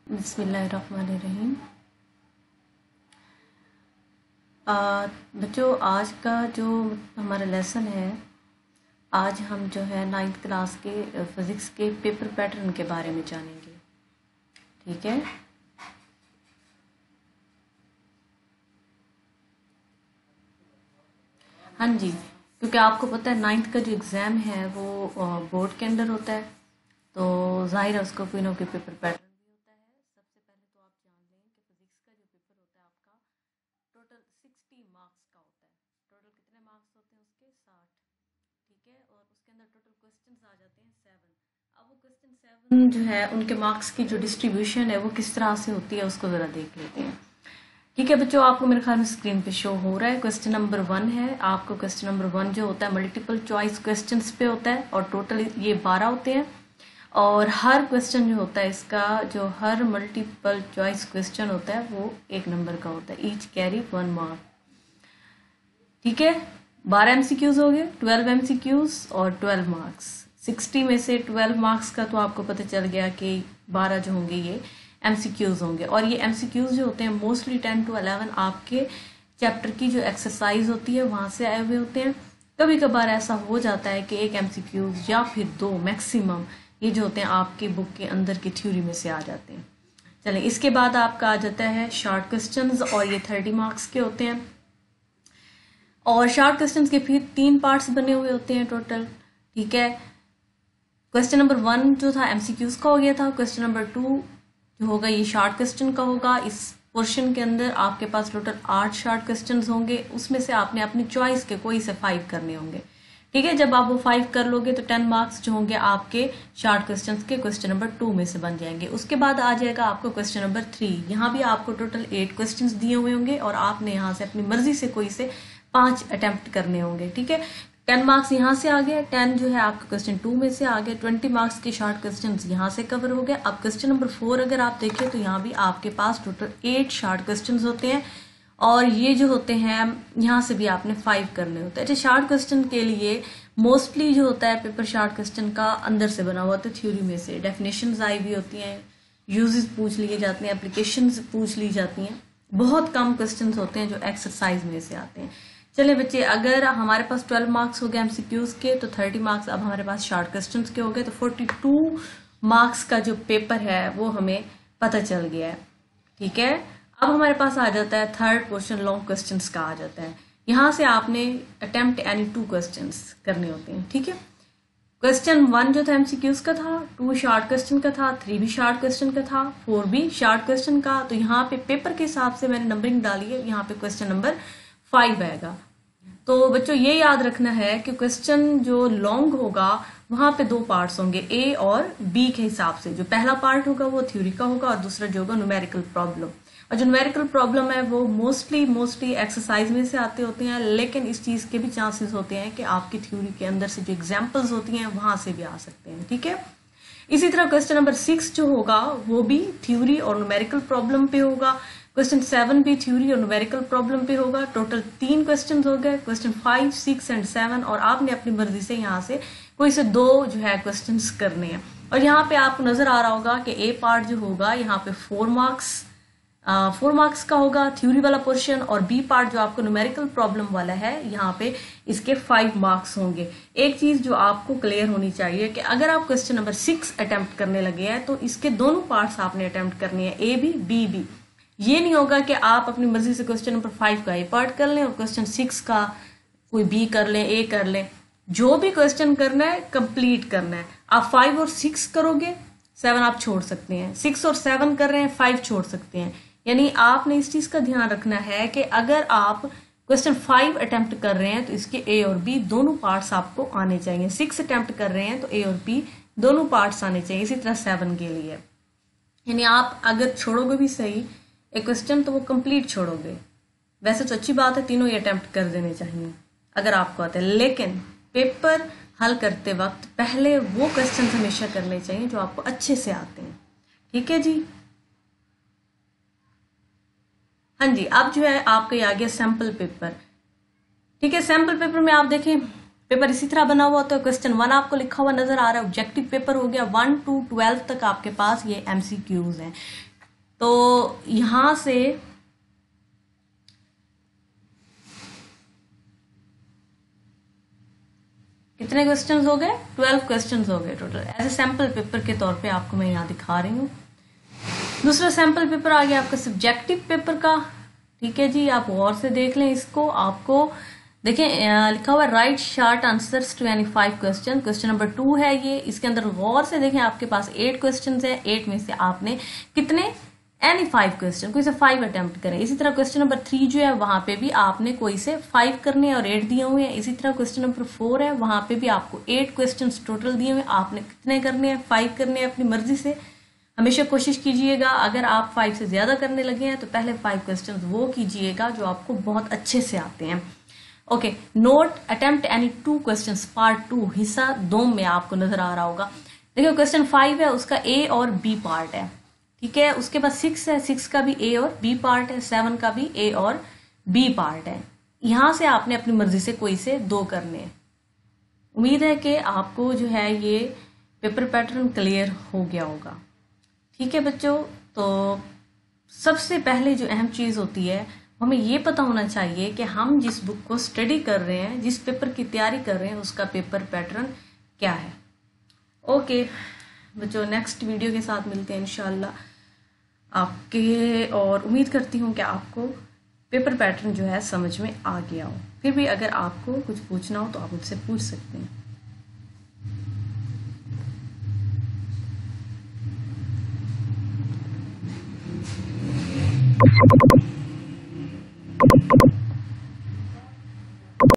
बिस्मिल्लाहिर्रहमानिर्रहीम। बच्चों, आज का जो हमारा लेसन है, आज हम जो है 9th क्लास के फिज़िक्स के पेपर पैटर्न के बारे में जानेंगे। ठीक है, हाँ जी, क्योंकि आपको पता है 9th का जो एग्ज़ाम है वो बोर्ड के अंदर होता है, तो जाहिर है उसका कोई ना कोई पेपर पैटर्न भी होता है। सबसे पहले तो आप जान लें कि फिज़िक्स का जो पेपर होता है आपका टोटल 60 मार्क्स का होता है। टोटल कितने मार्क्स होते हैं उसके? 60। ठीक है, और उसके अंदर टोटल क्वेश्चंस आ जाते हैं 7। अब वो क्वेश्चन 7 जो है उनके मार्क्स की जो डिस्ट्रीब्यूशन है वो किस तरह से होती है उसको ज़रा देख लेते हैं। ठीक है बच्चों, आपको मेरे ख्याल में स्क्रीन पे शो हो रहा है। क्वेश्चन नंबर 1 है। आपको क्वेश्चन नंबर 1 जो होता है मल्टीपल चॉइस क्वेश्चंस पे होता है और टोटल ये 12 होते हैं। और हर क्वेश्चन जो होता है इसका, जो हर मल्टीपल चॉइस क्वेश्चन होता है वो 1 नंबर का होता है। Each carry 1 mark. ठीक है, 12 एमसीक्यूज हो गए, 12 एमसीक्यूज और 12 मार्क्स। 60 में से 12 मार्क्स का तो आपको पता चल गया कि 12 जो होंगे ये एमसीक्यूज होंगे। और ये एमसीक्यूज जो होते हैं मोस्टली 10 to 11 आपके चैप्टर की जो एक्सरसाइज होती है वहां से आए हुए होते हैं। कभी कभार ऐसा हो जाता है कि एक एमसीक्यूज या फिर 2 मैक्सिमम ये जो होते हैं आपकी बुक के अंदर की थ्योरी में से आ जाते हैं। चलें, इसके बाद आपका आ जाता है शॉर्ट क्वेश्चंस और ये 30 मार्क्स के होते हैं। और शॉर्ट क्वेश्चंस के फिर 3 पार्ट्स बने हुए होते हैं टोटल। ठीक है, क्वेश्चन नंबर 1 जो था एमसीक्यूज का हो गया था। क्वेश्चन नंबर 2 जो होगा ये शॉर्ट क्वेश्चन का होगा। इस पोर्शन के अंदर आपके पास टोटल 8 शॉर्ट क्वेश्चन होंगे, उसमें से आपने अपनी चॉइस के कोई से 5 करने होंगे। ठीक है, जब आप वो 5 कर लोगे तो 10 मार्क्स जो होंगे आपके शॉर्ट क्वेश्चन के क्वेश्चन नंबर 2 में से बन जाएंगे। उसके बाद आ जाएगा आपको क्वेश्चन नंबर 3। यहाँ भी आपको टोटल 8 क्वेश्चन दिए हुए होंगे और आपने यहाँ से अपनी मर्जी से कोई से 5 अटेम्प्ट करने होंगे। ठीक है, 10 मार्क्स यहाँ से आ गए, 10 जो है आपका क्वेश्चन 2 में से आ गए, 20 मार्क्स के शॉर्ट क्वेश्चन यहाँ से कवर हो गए। अब क्वेश्चन नंबर 4 अगर आप देखें तो यहाँ भी आपके पास टोटल 8 शॉर्ट क्वेश्चन होते हैं और ये जो होते हैं यहाँ से भी आपने 5 करने होते हैं। अच्छा, शॉर्ट क्वेश्चन के लिए मोस्टली जो होता है पेपर शॉर्ट क्वेश्चन का अंदर से बना हुआ होता है, थ्योरी में से डेफिनेशंस आई हुई होती हैं, यूजेस पूछ लिए जाते हैं, एप्लीकेशंस पूछ ली जाती हैं। बहुत कम क्वेश्चन होते हैं जो एक्सरसाइज में से आते हैं। चले बच्चे, अगर हमारे पास 12 मार्क्स हो गए एमसीक्यूज के तो 30 मार्क्स अब हमारे पास शॉर्ट क्वेश्चंस के हो गए, तो 42 मार्क्स का जो पेपर है वो हमें पता चल गया है। ठीक है, अब हमारे पास आ जाता है थर्ड पोर्शन, लॉन्ग क्वेश्चंस का आ जाता है। यहां से आपने अटेम्प्ट एनी 2 क्वेश्चंस करने होते हैं। ठीक है, क्वेश्चन 1 जो था एमसीक्यूज का था, 2 शॉर्ट क्वेश्चन का था, 3 भी शॉर्ट क्वेश्चन का था, 4 भी शॉर्ट क्वेश्चन का। तो यहाँ पे पेपर के हिसाब से मैंने नंबरिंग डाली है, यहाँ पे क्वेश्चन नंबर 5 आएगा। तो बच्चों ये याद रखना है कि क्वेश्चन जो लॉन्ग होगा वहां पे 2 पार्ट्स होंगे, ए और बी के हिसाब से। जो पहला पार्ट होगा वो थ्योरी का होगा और दूसरा जो होगा न्यूमेरिकल प्रॉब्लम। और जो न्यूमेरिकल प्रॉब्लम है वो मोस्टली एक्सरसाइज में से आते होते हैं, लेकिन इस चीज के भी चांसेस होते हैं कि आपकी थ्योरी के अंदर से जो एग्जाम्पल्स होती हैं वहां से भी आ सकते हैं। ठीक है, इसी तरह क्वेश्चन नंबर 6 जो होगा वो भी थ्योरी और न्यूमेरिकल प्रॉब्लम पे होगा। क्वेश्चन 7 भी थ्योरी और न्यूमेरिकल प्रॉब्लम पे होगा। टोटल 3 क्वेश्चन हो गए, क्वेश्चन 5, 6 एंड 7। और आपने अपनी मर्जी से यहाँ से कोई से 2 जो है क्वेश्चन करने हैं। और यहाँ पे आपको नजर आ रहा होगा कि ए पार्ट जो होगा यहाँ पे 4 मार्क्स का होगा थ्योरी वाला पोर्शन, और बी पार्ट जो आपको न्यूमेरिकल प्रॉब्लम वाला है यहाँ पे इसके 5 मार्क्स होंगे। एक चीज जो आपको क्लियर होनी चाहिए कि अगर आप क्वेश्चन नंबर 6 अटेम्प्ट करने लगे हैं तो इसके दोनों पार्ट्स आपने अटेम्प्ट करने हैं, ए भी बी भी। ये नहीं होगा कि आप अपनी मर्जी से क्वेश्चन नंबर 5 का ए पार्ट कर लें और क्वेश्चन 6 का कोई बी कर लें, ए कर लें। जो भी क्वेश्चन करना है कंप्लीट करना है। आप 5 और 6 करोगे, 7 आप छोड़ सकते हैं। 6 और 7 कर रहे हैं, 5 छोड़ सकते हैं। यानी आपने इस चीज का ध्यान रखना है कि अगर आप क्वेश्चन 5 अटेम्प्ट कर रहे हैं तो इसके ए और बी दोनों पार्ट्स आपको आने चाहिए। 6 अटेम्प्ट कर रहे हैं तो ए और बी दोनों पार्ट्स आने चाहिए। इसी तरह 7 के लिए, यानी आप अगर छोड़ोगे भी सही एक क्वेश्चन तो वो कंप्लीट छोड़ोगे। वैसे तो अच्छी बात है, तीनों ही अटेम्प्ट कर देने चाहिए अगर आपको आते हैं, लेकिन पेपर हल करते वक्त पहले वो क्वेश्चन हमेशा करने चाहिए जो आपको अच्छे से आते हैं। ठीक है जी, हाँ जी। अब जो है आपका आ गया सैंपल पेपर। ठीक है, सैंपल पेपर में आप देखें पेपर इसी तरह बना हुआ होता है। क्वेश्चन 1 आपको लिखा हुआ नजर आ रहा है, ऑब्जेक्टिव पेपर हो गया। 1 to 12 तक आपके पास ये MCQs हैं। तो यहां से कितने क्वेश्चंस हो गए? 12 क्वेश्चंस हो गए total. As a sample paper के तौर पे आपको मैं यहाँ दिखा रही हूँ। दूसरा सैंपल पेपर आ गया आपका सब्जेक्टिव पेपर का। ठीक है जी, आप गौर से देख लें इसको। आपको देखें लिखा हुआ write short answers to any 5 question. Question number 2 है ये। इसके अंदर गौर से देखें, आपके पास 8 क्वेश्चन है। 8 में से आपने कितने? एनी 5 क्वेश्चन, कोई से 5 अटेम्प्ट करें। इसी तरह क्वेश्चन नंबर 3 जो है वहां पे भी आपने कोई से 5 करने हैं और 8 दिए हुए हैं। इसी तरह क्वेश्चन नंबर 4 है, वहां पे भी आपको 8 क्वेश्चन टोटल दिए हुए हैं। आपने कितने करने हैं? 5 करने हैं अपनी मर्जी से। हमेशा कोशिश कीजिएगा अगर आप 5 से ज्यादा करने लगे हैं तो पहले 5 क्वेश्चन वो कीजिएगा जो आपको बहुत अच्छे से आते हैं। Okay, note attempt any 2 question part 2 हिस्सा 2 में आपको नजर आ रहा होगा। देखिए क्वेश्चन 5 है, उसका A और B पार्ट है। ठीक है, उसके बाद 6 है, 6 का भी A और B पार्ट है, 7 का भी A और B पार्ट है। यहां से आपने अपनी मर्जी से कोई से 2 करने हैं। उम्मीद है कि आपको जो है ये पेपर पैटर्न क्लियर हो गया होगा। ठीक है बच्चों, तो सबसे पहले जो अहम चीज होती है हमें ये पता होना चाहिए कि हम जिस बुक को स्टडी कर रहे हैं, जिस पेपर की तैयारी कर रहे हैं, उसका पेपर पैटर्न क्या है। ओके बच्चों, नेक्स्ट वीडियो के साथ मिलते हैं इंशाल्लाह आपके, और उम्मीद करती हूँ कि आपको पेपर पैटर्न जो है समझ में आ गया हो। फिर भी अगर आपको कुछ पूछना हो तो आप मुझसे पूछ सकते हैं।